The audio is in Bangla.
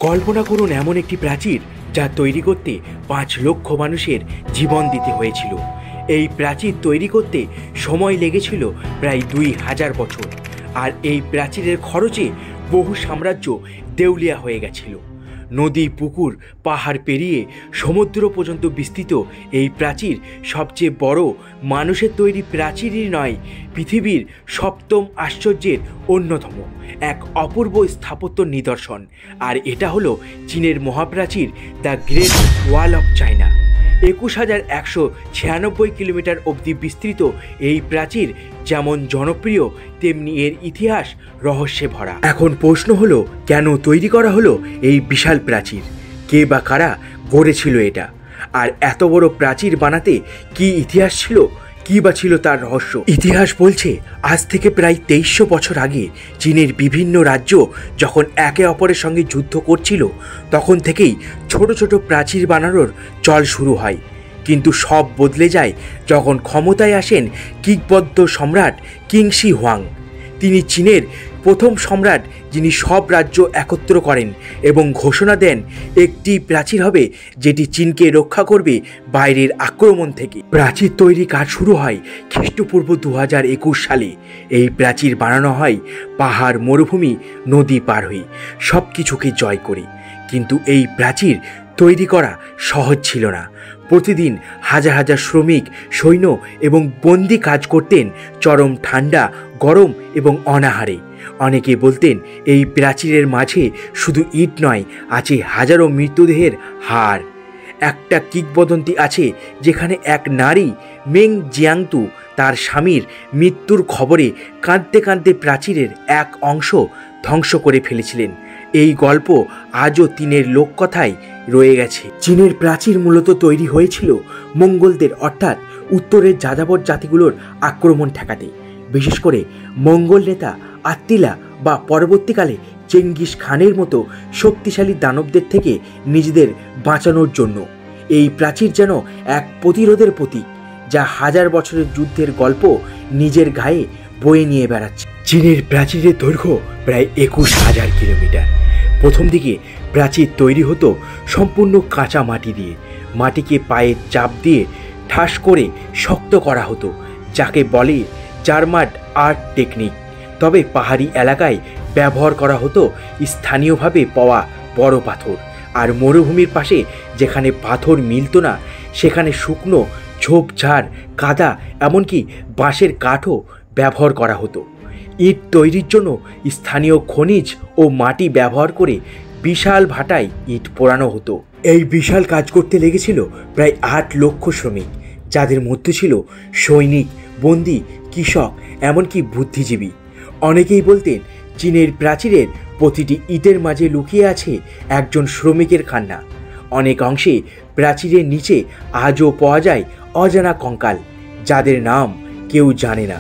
কল্পনা করুন এমন একটি প্রাচীর যা তৈরি করতে 5 লক্ষ মানুষের জীবন দিতে হয়েছিল। এই প্রাচীর তৈরি করতে সময় লেগেছিল প্রায় 2000 বছর, আর এই প্রাচীরের খরচে বহু সাম্রাজ্য দেউলিয়া হয়ে গেছিল। নদী, পুকুর, পাহাড় পেরিয়ে সমুদ্র পর্যন্ত বিস্তৃত এই প্রাচীর সবচেয়ে বড় মানুষের তৈরি প্রাচীরই নয়, পৃথিবীর 7ম আশ্চর্যের অন্যতম এক অপূর্ব স্থাপত্য নিদর্শন। আর এটা হলো চীনের মহাপ্রাচীর, the great wall of China. 21,196 kilometer অবধি বিস্তৃত এই প্রাচীর যেমন জনপ্রিয়, তেমনি এর ইতিহাস রহস্যে ভরা। এখন প্রশ্ন হলো, কেন তৈরি করা হলো এই বিশাল প্রাচীর? কে বা কারা গড়েছিল এটা? আর এত বড় প্রাচীর বানাতে কি ইতিহাস ছিল, কি বা ছিল তার রহস্য? ইতিহাস বলছে, আজ থেকে প্রায় 2300 বছর আগে চীনের বিভিন্ন রাজ্য যখন একে অপরের সঙ্গে যুদ্ধ করছিল, তখন থেকেই ছোট ছোট প্রাচীর বানানোর চল শুরু হয়। কিন্তু সব বদলে যায় যখন ক্ষমতায় আসেন কিংবদ্য সম্রাট কিং শি হুয়াং। তিনি চীনের প্রথম সম্রাট, যিনি সব রাজ্য একত্র করেন এবং ঘোষণা দেন একটি প্রাচীর হবে যেটি চীনকে রক্ষা করবে বাইরের আক্রমণ থেকে। প্রাচীর তৈরি কাজ শুরু হয় খ্রিস্টপূর্ব 2021 সালে। এই প্রাচীর বানানো হয় পাহাড়, মরুভূমি, নদী পার হয়ে, সব কিছুকে জয় করে। কিন্তু এই প্রাচীর তৈরি করা সহজ ছিল না। প্রতিদিন হাজার হাজার শ্রমিক, সৈন্য এবং বন্দি কাজ করতেন চরম ঠান্ডা, গরম এবং অনাহারে। অনেকে বলতেন এই প্রাচীরের মাঝে শুধু ইট নয়, আছে হাজারো মৃতদেহের হাড়। একটা কিংবদন্তি আছে যেখানে এক নারী, মেং জিয়াংতু, তার স্বামীর মৃত্যুর খবরে কাঁদতে কাঁদতে প্রাচীরের এক অংশ ধ্বংস করে ফেলেছিলেন। এই গল্প আজও চীনের লোককথায় রয়ে গেছে। চীনের প্রাচীর মূলত তৈরি হয়েছিল মঙ্গোলদের, অর্থাৎ উত্তরের যাযাবর জাতিগুলোর আক্রমণ ঠেকাতে, বিশেষ করে মঙ্গল নেতা আত্তিলা বা পরবর্তীকালে চেঙ্গিস খানের মতো শক্তিশালী দানবদের থেকে নিজেদের বাঁচানোর জন্য। এই প্রাচীর যেন এক প্রতিরোধের প্রতীক, যা হাজার বছরের যুদ্ধের গল্প নিজের গায়ে বয়ে নিয়ে বেড়াচ্ছে। চীনের প্রাচীরের দৈর্ঘ্য প্রায় 21,000 কিলোমিটার। প্রথম দিকে প্রাচীর তৈরি হতো সম্পূর্ণ কাঁচা মাটি দিয়ে। মাটিকে পায়ের চাপ দিয়ে ঠাস করে শক্ত করা হতো, যাকে বলে জার্মাট আর্ট টেকনিক। তবে পাহাড়ি এলাকায় ব্যবহার করা হতো স্থানীয়ভাবে পাওয়া বড় পাথর, আর মরুভূমির পাশে যেখানে পাথর মিলত না, সেখানে শুকনো ঝোপঝাড়, কাদা, এমনকি বাঁশের কাঠও ব্যবহার করা হতো। ইট তৈরির জন্য স্থানীয় খনিজ ও মাটি ব্যবহার করে বিশাল ভাটায় ইট পোড়ানো হতো। এই বিশাল কাজ করতে লেগেছিল প্রায় 8 লক্ষ শ্রমিক, যাদের মধ্যে ছিল সৈনিক, বন্দী, কৃষক, এমনকি বুদ্ধিজীবী। অনেকেই বলতেন চীনের প্রাচীরের প্রতিটি ইটের মাঝে লুকিয়ে আছে একজন শ্রমিকের কান্না। অনেক অংশে প্রাচীরের নিচে আজও পাওয়া যায় অজানা কঙ্কাল, যাদের নাম কেউ জানে না।